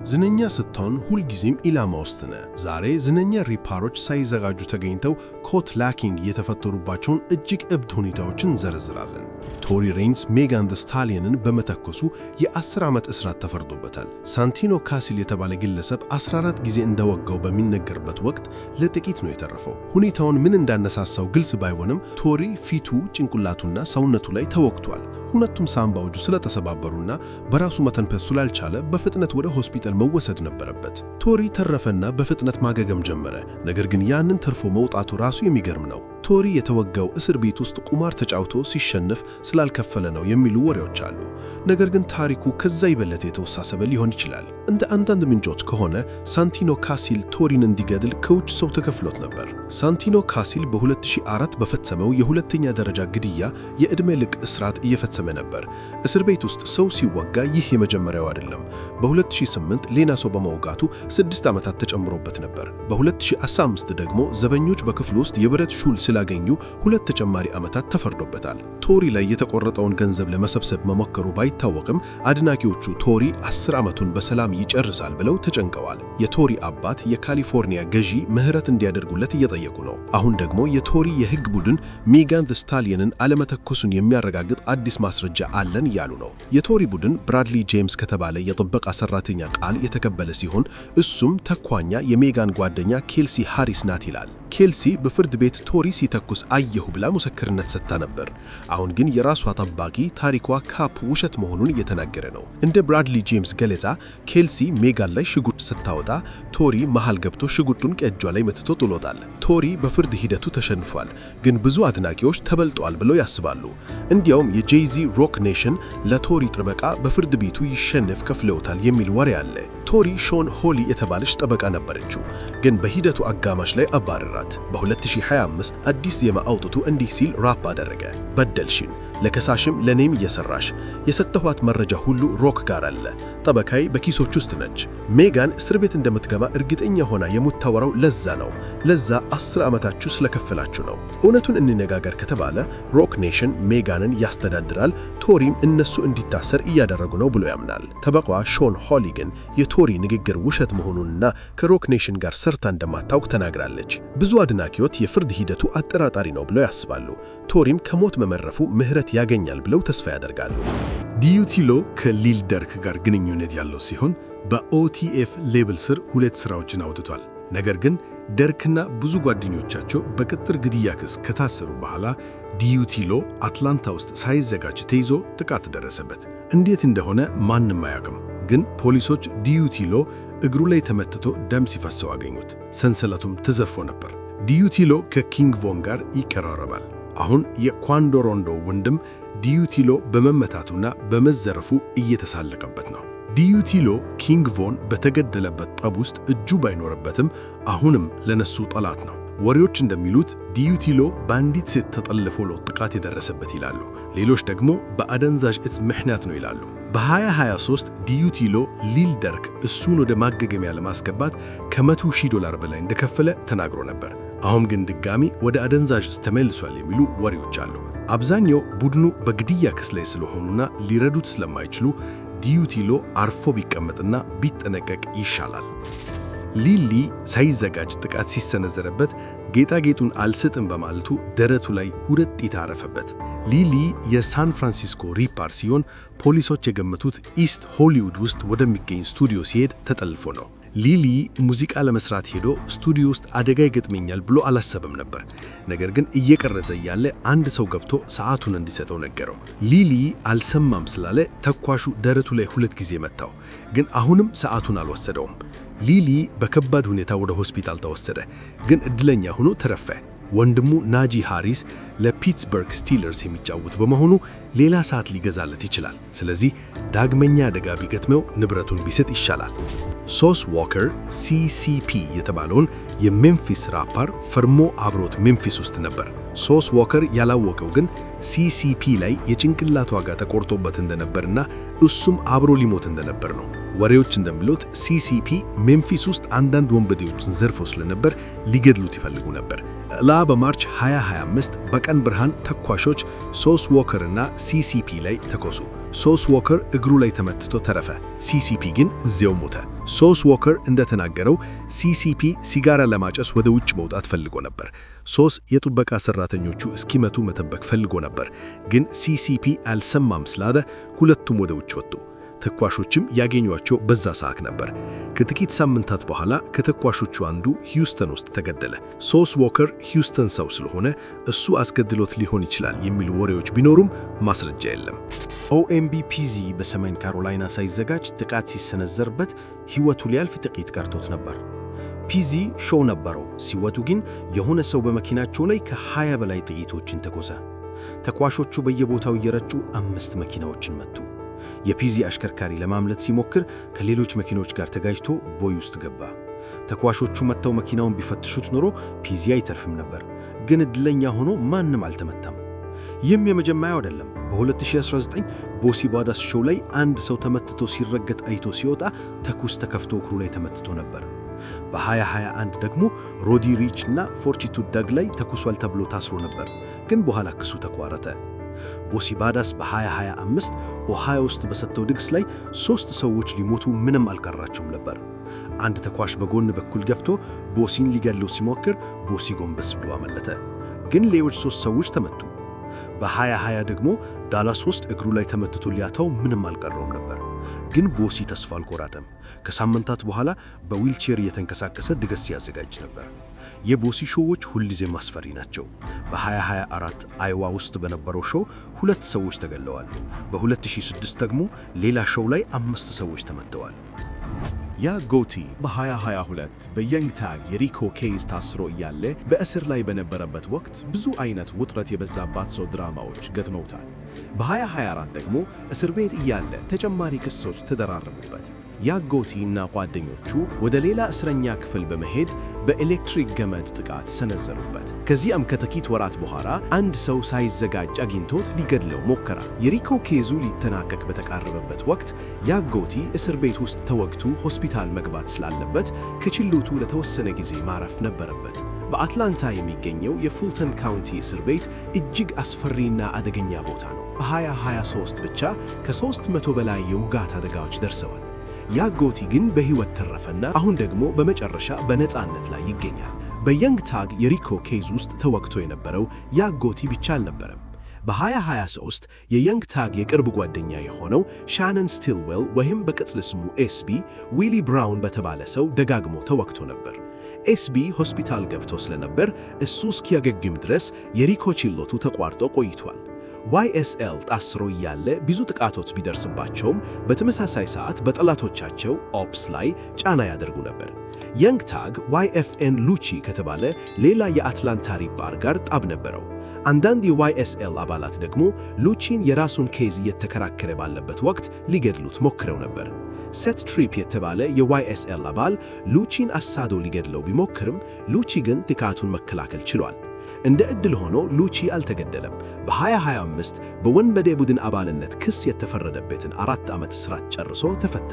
ዝነኛ ስትሆን ሁልጊዜም ኢላማ ውስጥ ነህ። ዛሬ ዝነኛ ሪፓሮች ሳይዘጋጁ ተገኝተው ኮት ላኪንግ የተፈጠሩባቸውን እጅግ እብድ ሁኔታዎችን ዘርዝራለን። ቶሪ ሬይንስ ሜጋን ዘ ስታሊየንን በመተኮሱ የ10 ዓመት እስራት ተፈርዶበታል። ሳንቲኖ ካሲል የተባለ ግለሰብ 14 ጊዜ እንደወጋው በሚነገርበት ወቅት ለጥቂት ነው የተረፈው። ሁኔታውን ምን እንዳነሳሳው ግልጽ ባይሆንም ቶሪ ፊቱ፣ ጭንቅላቱና ሰውነቱ ላይ ተወግቷል። ሁለቱም ሳምባዎቹ ስለተሰባበሩና በራሱ መተንፈስ ስላልቻለ በፍጥነት ወደ ሆስፒታል መወሰድ ነበረበት። ቶሪ ተረፈና በፍጥነት ማገገም ጀመረ። ነገር ግን ያንን ተርፎ መውጣቱ ራሱ የሚገርም ነው። ቶሪ የተወጋው እስር ቤት ውስጥ ቁማር ተጫውቶ ሲሸነፍ ስላልከፈለ ነው የሚሉ ወሬዎች አሉ። ነገር ግን ታሪኩ ከዛ ይበልጥ የተወሳሰበ ሊሆን ይችላል። እንደ አንዳንድ ምንጮች ከሆነ ሳንቲኖ ካሲል ቶሪን እንዲገድል ከውጭ ሰው ተከፍሎት ነበር። ሳንቲኖ ካሲል በ2004 በፈጸመው የሁለተኛ ደረጃ ግድያ የዕድሜ ልክ እስራት እየፈጸመ ነበር። እስር ቤት ውስጥ ሰው ሲወጋ ይህ የመጀመሪያው አይደለም። በ2008 ሌላ ሰው በመውጋቱ 6 ዓመታት ተጨምሮበት ነበር። በ2015 ደግሞ ዘበኞች በክፍሉ ውስጥ የብረት ሹል ስላገኙ 2 ተጨማሪ ዓመታት ተፈርዶበታል። ቶሪ ላይ የተቆረጠውን ገንዘብ ለመሰብሰብ መሞከሩ ባይታወቅም አድናቂዎቹ ቶሪ 10 ዓመቱን በሰላም ይጨርሳል ብለው ተጨንቀዋል። የቶሪ አባት የካሊፎርኒያ ገዢ ምህረት እንዲያደርጉለት እየጠየቁ ነው። አሁን ደግሞ የቶሪ የሕግ ቡድን ሜጋን ዘ ስታሊየንን አለመተኮሱን የሚያረጋግጥ አዲስ ማስረጃ አለን እያሉ ነው። የቶሪ ቡድን ብራድሊ ጄምስ ከተባለ የጥበቃ ሰራተኛ ቃል የተቀበለ ሲሆን እሱም ተኳኛ የሜጋን ጓደኛ ኬልሲ ሃሪስ ናት ይላል። ኬልሲ በፍርድ ቤት ቶሪ ሲተኩስ አየሁ ብላ ምስክርነት ሰጥታ ነበር። አሁን ግን የራሷ ጠባቂ ታሪኳ ካፕ ውሸት መሆኑን እየተናገረ ነው። እንደ ብራድሊ ጄምስ ገለጻ ኬልሲ ሜጋን ላይ ሽጉጥ ስታወጣ ቶሪ መሃል ገብቶ ሽጉጡን ከእጇ ላይ መትቶ ጥሎታል። ቶሪ በፍርድ ሂደቱ ተሸንፏል፣ ግን ብዙ አድናቂዎች ተበልጧል ብለው ያስባሉ። እንዲያውም የጄይዚ ሮክ ኔሽን ለቶሪ ጥበቃ በፍርድ ቤቱ ይሸነፍ ከፍለውታል የሚል ወሬ አለ። ቶሪ ሾን ሆሊ የተባለች ጠበቃ ነበረችው፣ ግን በሂደቱ አጋማሽ ላይ አባረራት። በ2025 አዲስ ዜማ አውጥቶ እንዲህ ሲል ራፕ አደረገ። በደልሽን፣ ለከሳሽም ለኔም እየሰራሽ የሰጠኋት መረጃ ሁሉ ሮክ ጋር አለ። ጠበቃይ በኪሶች ውስጥ ነች። ሜጋን እስር ቤት እንደምትገባ እርግጠኛ ሆና የምታወራው ለዛ ነው። ለዛ 10 ዓመታችሁ ስለከፈላችሁ ነው። እውነቱን እንነጋገር ከተባለ ሮክ ኔሽን ሜጋንን ያስተዳድራል፣ ቶሪም እነሱ እንዲታሰር እያደረጉ ነው ብሎ ያምናል። ጠበቃዋ ሾን ሆሊ ግን የቶሪ ንግግር ውሸት መሆኑንና ከሮክ ኔሽን ጋር ሰርታ እንደማታውቅ ተናግራለች። ብዙ አድናቂዎች የፍርድ ሂደቱ አጠራጣሪ ነው ብለው ያስባሉ። ቶሪም ከሞት መመረፉ ምህረት ያገኛል ብለው ተስፋ ያደርጋሉ። ዲዩቲሎ ከሊል ደርክ ጋር ግንኙነት ያለው ሲሆን በኦቲኤፍ ሌብል ስር 2 ስራዎችን አውጥቷል። ነገር ግን ደርክና ብዙ ጓደኞቻቸው በቅጥር ግድያ ክስ ከታሰሩ በኋላ ዲዩቲሎ አትላንታ ውስጥ ሳይዘጋጅ ተይዞ ጥቃት ደረሰበት። እንዴት እንደሆነ ማንም አያውቅም። ግን ፖሊሶች ዲዩቲሎ እግሩ ላይ ተመትቶ ደም ሲፈሰው አገኙት። ሰንሰለቱም ተዘርፎ ነበር። ዲዩቲሎ ከኪንግ ቮን ጋር ይቀራረባል። አሁን የኳንዶሮንዶ ወንድም ዲዩቲሎ በመመታቱና በመዘረፉ እየተሳለቀበት ነው። ዲዩቲሎ ኪንግ ቮን በተገደለበት ጠብ ውስጥ እጁ ባይኖርበትም አሁንም ለነሱ ጠላት ነው። ወሬዎች እንደሚሉት ዲዩቲሎ በአንዲት ሴት ተጠልፎ ነው ጥቃት የደረሰበት ይላሉ። ሌሎች ደግሞ በአደንዛዥ እጽ ምክንያት ነው ይላሉ። በ2023 ዲዩቲሎ ሊል ደርክ እሱን ወደ ማገገሚያ ለማስገባት $100,000 በላይ እንደከፈለ ተናግሮ ነበር። አሁን ግን ድጋሚ ወደ አደንዛዥ እጽ ተመልሷል የሚሉ ወሬዎች አሉ። አብዛኛው ቡድኑ በግድያ ክስ ላይ ስለሆኑና ሊረዱት ስለማይችሉ ዲዩቲሎ አርፎ ቢቀመጥና ቢጠነቀቅ ይሻላል። ሊሊ ሳይዘጋጅ ጥቃት ሲሰነዘረበት ጌጣጌጡን አልሰጥም በማለቱ ደረቱ ላይ 2 ጢት አረፈበት። ሊሊ የሳን ፍራንሲስኮ ሪፓር ሲሆን ፖሊሶች የገመቱት ኢስት ሆሊውድ ውስጥ ወደሚገኝ ስቱዲዮ ሲሄድ ተጠልፎ ነው። ሊሊ ሙዚቃ ለመስራት ሄዶ ስቱዲዮ ውስጥ አደጋ ይገጥመኛል ብሎ አላሰበም ነበር። ነገር ግን እየቀረጸ እያለ አንድ ሰው ገብቶ ሰዓቱን እንዲሰጠው ነገረው። ሊሊ አልሰማም ስላለ ተኳሹ ደረቱ ላይ 2 ጊዜ መታው፣ ግን አሁንም ሰዓቱን አልወሰደውም። ሊሊ በከባድ ሁኔታ ወደ ሆስፒታል ተወሰደ፣ ግን እድለኛ ሆኖ ተረፈ። ወንድሙ ናጂ ሃሪስ ለፒትስበርግ ስቲለርስ የሚጫወት በመሆኑ ሌላ ሰዓት ሊገዛለት ይችላል። ስለዚህ ዳግመኛ አደጋ ቢገጥመው ንብረቱን ቢሰጥ ይሻላል። ሶስ ዋከር ሲሲፒ የተባለውን የሜምፊስ ራፐር ፈርሞ አብሮት ሜምፊስ ውስጥ ነበር። ሶስ ዋከር ያላወቀው ግን ሲሲፒ ላይ የጭንቅላት ዋጋ ተቆርጦበት እንደነበርና እሱም አብሮ ሊሞት እንደነበር ነው። ወሬዎች እንደሚሉት ሲሲፒ ሜምፊስ ውስጥ አንዳንድ ወንበዴዎችን ዘርፎ ስለነበር ሊገድሉት ይፈልጉ ነበር። በማርች 2025 በቀን ብርሃን ተኳሾች ሶስ ዋከር እና ሲሲፒ ላይ ተኮሱ። ሶስ ዎከር እግሩ ላይ ተመትቶ ተረፈ። ሲሲፒ ግን እዚያው ሞተ። ሶስ ዎከር እንደተናገረው ሲሲፒ ሲጋራ ለማጨስ ወደ ውጭ መውጣት ፈልጎ ነበር። ሶስ የጥበቃ ሰራተኞቹ እስኪመቱ መጠበቅ ፈልጎ ነበር። ግን ሲሲፒ አልሰማም ስላለ ሁለቱም ወደ ውጭ ወጡ። ተኳሾችም ያገኟቸው በዛ ሰዓት ነበር። ከጥቂት ሳምንታት በኋላ ከተኳሾቹ አንዱ ሂውስተን ውስጥ ተገደለ። ሶስ ዎከር ሂውስተን ሰው ስለሆነ እሱ አስገድሎት ሊሆን ይችላል የሚሉ ወሬዎች ቢኖሩም ማስረጃ የለም። ኦኤምቢፒዚ በሰሜን ካሮላይና ሳይዘጋጅ ጥቃት ሲሰነዘርበት ሕይወቱ ሊያልፍ ጥቂት ቀርቶት ነበር። ፒዚ ሾው ነበረው። ሲወቱ ግን የሆነ ሰው በመኪናቸው ላይ ከ20 በላይ ጥይቶችን ተኮሰ። ተኳሾቹ በየቦታው እየረጩ 5 መኪናዎችን መቱ። የፒዚ አሽከርካሪ ለማምለጥ ሲሞክር ከሌሎች መኪኖች ጋር ተጋጅቶ ቦይ ውስጥ ገባ። ተኳሾቹ መጥተው መኪናውን ቢፈትሹት ኖሮ ፒዚ አይተርፍም ነበር። ግን እድለኛ ሆኖ ማንም አልተመታም። ይህም የመጀመሪያው አይደለም። በ2019 ቦሲ ባዳስ ሾው ላይ አንድ ሰው ተመትቶ ሲረገጥ አይቶ ሲወጣ ተኩስ ተከፍቶ እግሩ ላይ ተመትቶ ነበር። በ2021 ደግሞ ሮዲ ሪች እና ፎርቺቱ ዳግ ላይ ተኩሷል ተብሎ ታስሮ ነበር። ግን በኋላ ክሱ ተቋረጠ። ቦሲ ባዳስ በ2025 ኦሃዮ ውስጥ በሰጠው ድግስ ላይ 3 ሰዎች ሊሞቱ ምንም አልቀራቸውም ነበር። አንድ ተኳሽ በጎን በኩል ገፍቶ ቦሲን ሊገለው ሲሞክር ቦሲ ጎንበስ ብሎ አመለጠ። ግን ሌሎች 3 ሰዎች ተመቱ። በ2020 ደግሞ ዳላስ ውስጥ እግሩ ላይ ተመትቶ ሊያታው ምንም አልቀረውም ነበር። ግን ቦሲ ተስፋ አልቆረጠም። ከሳምንታት በኋላ በዊልቼር እየተንቀሳቀሰ ድግስ ሲያዘጋጅ ነበር። የቦሲ ሾዎች ሁልጊዜም አስፈሪ ናቸው። በ2024 አይዋ ውስጥ በነበረው ሾው 2 ሰዎች ተገለዋል። በ2006 ደግሞ ሌላ ሾው ላይ 5 ሰዎች ተመተዋል። ያ ጎቲ በ2022 በየንግ ታግ የሪኮ ኬዝ ታስሮ እያለ በእስር ላይ በነበረበት ወቅት ብዙ አይነት ውጥረት የበዛባቸው ድራማዎች ገጥመውታል። በ2024 ደግሞ እስር ቤት እያለ ተጨማሪ ክሶች ተደራረቡበት። ያ ጎቲ እና ጓደኞቹ ወደ ሌላ እስረኛ ክፍል በመሄድ በኤሌክትሪክ ገመድ ጥቃት ሰነዘሩበት። ከዚያም ከጥቂት ወራት በኋላ አንድ ሰው ሳይዘጋጅ አግኝቶት ሊገድለው ሞከረ። የሪኮ ኬዙ ሊጠናቀቅ በተቃረበበት ወቅት ያ ጎቲ እስር ቤት ውስጥ ተወግቶ ሆስፒታል መግባት ስላለበት ከችሎቱ ለተወሰነ ጊዜ ማረፍ ነበረበት። በአትላንታ የሚገኘው የፉልተን ካውንቲ እስር ቤት እጅግ አስፈሪና አደገኛ ቦታ ነው። በ2023 ብቻ ከ300 በላይ የውጋት አደጋዎች ደርሰዋል። ያ ጎቲ ግን በሕይወት ተረፈና አሁን ደግሞ በመጨረሻ በነፃነት ላይ ይገኛል። በየንግ ታግ የሪኮ ኬዝ ውስጥ ተወግቶ የነበረው ያ ጎቲ ብቻ አልነበረም። በ2023 የየንግ ታግ የቅርብ ጓደኛ የሆነው ሻነን ስቲልዌል ወይም በቅጽል ስሙ ኤስቢ ዊሊ ብራውን በተባለ ሰው ደጋግሞ ተወግቶ ነበር። ኤስቢ ሆስፒታል ገብቶ ስለነበር እሱ እስኪያገግም ድረስ የሪኮ ችሎቱ ተቋርጦ ቆይቷል። YSL ታስሮ እያለ ብዙ ጥቃቶች ቢደርስባቸውም በተመሳሳይ ሰዓት በጠላቶቻቸው ኦፕስ ላይ ጫና ያደርጉ ነበር። የንግ ታግ YFN ሉቺ ከተባለ ሌላ የአትላንታ ሪባር ጋር ጠብ ነበረው። አንዳንድ የYSL አባላት ደግሞ ሉቺን የራሱን ኬዝ እየተከራከረ ባለበት ወቅት ሊገድሉት ሞክረው ነበር። ሴት ትሪፕ የተባለ የYSL አባል ሉቺን አሳዶ ሊገድለው ቢሞክርም ሉቺ ግን ጥቃቱን መከላከል ችሏል። እንደ ዕድል ሆኖ ሉቺ አልተገደለም። በ2025 በወንበዴ ቡድን አባልነት ክስ የተፈረደበትን 4 ዓመት እስራት ጨርሶ ተፈታ።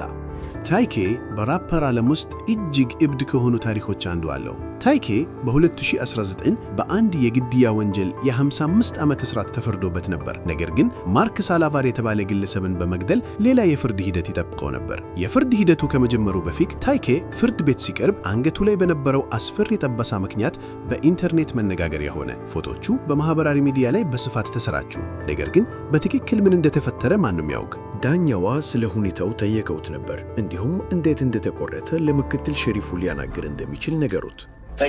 ታይኬ በራፐር ዓለም ውስጥ እጅግ እብድ ከሆኑ ታሪኮች አንዱ አለው። ታይኬ በ2019 በአንድ የግድያ ወንጀል የ55 ዓመት እስራት ተፈርዶበት ነበር። ነገር ግን ማርክ ሳላቫር የተባለ ግለሰብን በመግደል ሌላ የፍርድ ሂደት ይጠብቀው ነበር። የፍርድ ሂደቱ ከመጀመሩ በፊት ታይኬ ፍርድ ቤት ሲቀርብ አንገቱ ላይ በነበረው አስፈሪ ጠባሳ ምክንያት በኢንተርኔት መነጋገሪያ ሆነ። ፎቶቹ በማህበራዊ ሚዲያ ላይ በስፋት ተሰራጩ። ነገር ግን በትክክል ምን እንደተፈጠረ ማንም ያውቅ። ዳኛዋ ስለ ሁኔታው ጠየቀውት ነበር። እንዲሁም እንዴት እንደተቆረጠ ለምክትል ሸሪፉ ሊያናገር እንደሚችል ነገሩት።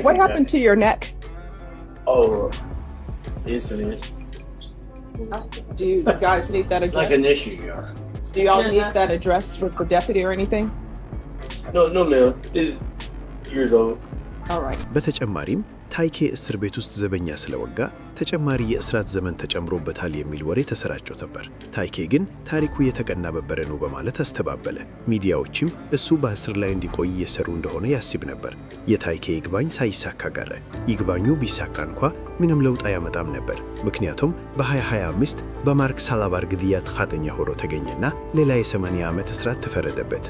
What happened to your neck? Oh, it's an issue. Do you guys need that It's like address? an issue, yeah. Do y'all need that address with the deputy or anything? No, ma'am. It's years old. All right. በተጨማሪም ታይኬ እስር ቤት ውስጥ ዘበኛ ስለወጋ ተጨማሪ የእስራት ዘመን ተጨምሮበታል የሚል ወሬ ተሰራጭቶ ነበር። ታይኬ ግን ታሪኩ የተቀነባበረ ነው በማለት አስተባበለ። ሚዲያዎችም እሱ በእስር ላይ እንዲቆይ እየሰሩ እንደሆነ ያስብ ነበር። የታይኬ ይግባኝ ሳይሳካ ቀረ። ይግባኙ ቢሳካ እንኳ ምንም ለውጥ አያመጣም ነበር። ምክንያቱም በ2025 በማርክ ሳላቫር ግድያ ጥፋተኛ ሆኖ ተገኘና ሌላ የ80 ዓመት እስራት ተፈረደበት።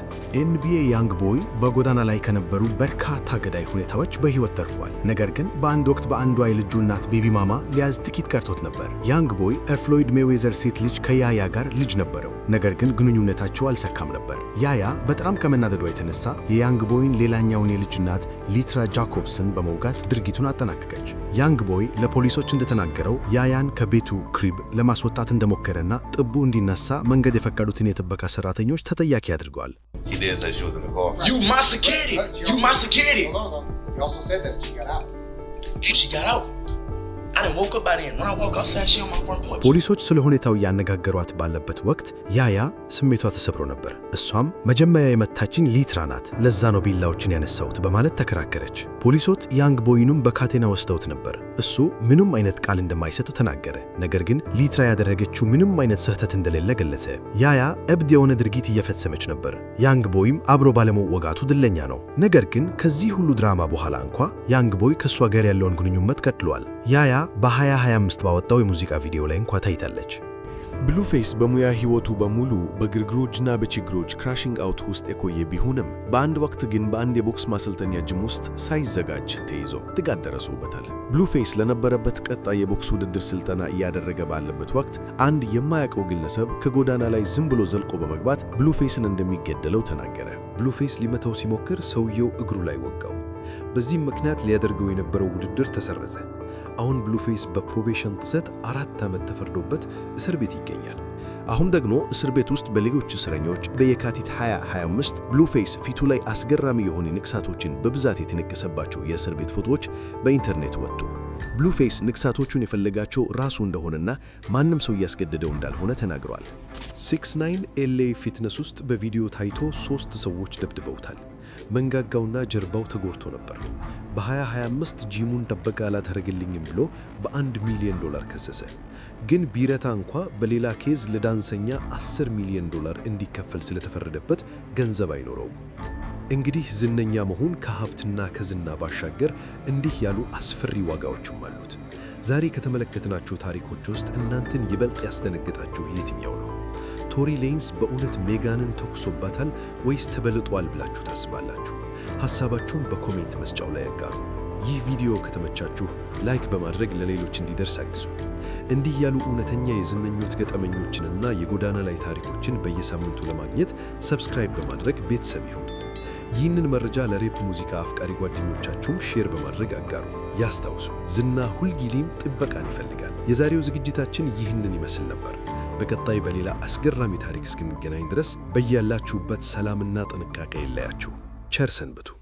NBA ያንግ ቦይ በጎዳና ላይ ከነበሩ በርካታ ገዳይ ሁኔታዎች በሕይወት ተርፏል። ነገር ግን በአንድ ወቅት በአንዷ የልጁ እናት ቤቢ ማማ ሊያዝ ጥቂት ቀርቶት ነበር። ያንግ ቦይ ፍሎይድ ሜይዌዘር ሴት ልጅ ከያያ ጋር ልጅ ነበረው። ነገር ግን ግንኙነታቸው አልሰካም ነበር። ያያ በጣም ከመናደዷ የተነሳ የያንግ ቦይን ሌላኛውን የልጅ እናት ሊትራ ጃኮብስን በመውጋት ድርጊቱን አጠናቀቀች። ያንግ ቦይ ለፖሊሶች እንደተናገረው ያያን ከቤቱ ክሪብ ለማስወጣት እንደሞከረና ጥቡ እንዲነሳ መንገድ የፈቀዱትን የጥበቃ ሰራተኞች ተጠያቂ አድርገዋል። He did say she was in the car. You my security. You my security. Hold on. You also said that she got out. She got out. I done woke up by then. When I woke outside, she on my front porch. ፖሊሶች ስለ ሁኔታው ያነጋገሯት ባለበት ወቅት ያያ ስሜቷ ተሰብሮ ነበር። እሷም መጀመሪያ የመታችኝ ሊትራ ናት፣ ለዛ ነው ቢላዎችን ያነሳሁት በማለት ተከራከረች። ፖሊሶች ያንግ ቦይኑም በካቴና ወስደውት ነበር። እሱ ምንም አይነት ቃል እንደማይሰጥ ተናገረ። ነገር ግን ሊትራ ያደረገችው ምንም አይነት ስህተት እንደሌለ ገለጸ። ያያ እብድ የሆነ ድርጊት እየፈጸመች ነበር። ያንግ ቦይም አብሮ ባለመወጋቱ ድለኛ ነው። ነገር ግን ከዚህ ሁሉ ድራማ በኋላ እንኳ ያንግ ቦይ ከሷ ጋር ያለውን ግንኙነት ቀጥሏል። ያያ በ2025 ባወጣው የሙዚቃ ቪዲዮ ላይ እንኳ ታይታለች። ብሉፌስ በሙያ ሕይወቱ በሙሉ በግርግሮችና በችግሮች ክራሽንግ አውት ውስጥ የቆየ ቢሆንም በአንድ ወቅት ግን በአንድ የቦክስ ማሰልጠኛ ጅም ውስጥ ሳይዘጋጅ ተይዞ ጥቃት ደርሶበታል። ብሉፌስ ለነበረበት ቀጣይ የቦክስ ውድድር ስልጠና እያደረገ ባለበት ወቅት አንድ የማያውቀው ግለሰብ ከጎዳና ላይ ዝም ብሎ ዘልቆ በመግባት ብሉፌስን እንደሚገደለው ተናገረ። ብሉፌስ ሊመታው ሲሞክር ሰውየው እግሩ ላይ ወጋው። በዚህም ምክንያት ሊያደርገው የነበረው ውድድር ተሰረዘ። አሁን ብሉፌስ በፕሮቤሽን ጥሰት 4 ዓመት ተፈርዶበት እስር ቤት ይገኛል። አሁን ደግሞ እስር ቤት ውስጥ በሌሎች እስረኞች በየካቲት 2025 ብሉፌስ ፊቱ ላይ አስገራሚ የሆኑ ንቅሳቶችን በብዛት የተነቀሰባቸው የእስር ቤት ፎቶዎች በኢንተርኔት ወጡ። ብሉፌስ ንቅሳቶቹን የፈለጋቸው ራሱ እንደሆነና ማንም ሰው እያስገደደው እንዳልሆነ ተናግሯል። 69 LA ፊትነስ ውስጥ በቪዲዮ ታይቶ 3 ሰዎች ደብድበውታል። መንጋጋውና ጀርባው ተጎድቶ ነበር። በ2025 ጂሙን ጥበቃ አላደረገልኝም ብሎ በ$1 ሚሊዮን ከሰሰ። ግን ቢረታ እንኳ በሌላ ኬዝ ለዳንሰኛ $10 ሚሊዮን እንዲከፈል ስለተፈረደበት ገንዘብ አይኖረውም። እንግዲህ ዝነኛ መሆን ከሀብትና ከዝና ባሻገር እንዲህ ያሉ አስፈሪ ዋጋዎችም አሉት። ዛሬ ከተመለከትናቸው ታሪኮች ውስጥ እናንተን ይበልጥ ያስደነገጣችሁ የትኛው ነው? ቶሪ ሌንስ በእውነት ሜጋንን ተኩሶባታል ወይስ ተበልጧል ብላችሁ ታስባላችሁ? ሐሳባችሁን በኮሜንት መስጫው ላይ ያጋሩ። ይህ ቪዲዮ ከተመቻችሁ ላይክ በማድረግ ለሌሎች እንዲደርስ አግዙ። እንዲህ ያሉ እውነተኛ የዝነኞች ገጠመኞችንና የጎዳና ላይ ታሪኮችን በየሳምንቱ ለማግኘት ሰብስክራይብ በማድረግ ቤተሰብ ይሁኑ። ይህንን መረጃ ለሬፕ ሙዚቃ አፍቃሪ ጓደኞቻችሁም ሼር በማድረግ አጋሩ። ያስታውሱ፣ ዝና ሁልጊዜም ጥበቃን ይፈልጋል። የዛሬው ዝግጅታችን ይህንን ይመስል ነበር። በቀጣይ በሌላ አስገራሚ ታሪክ እስክንገናኝ ድረስ በያላችሁበት ሰላምና ጥንቃቄ ይለያችሁ። ቸር ሰንብቱ።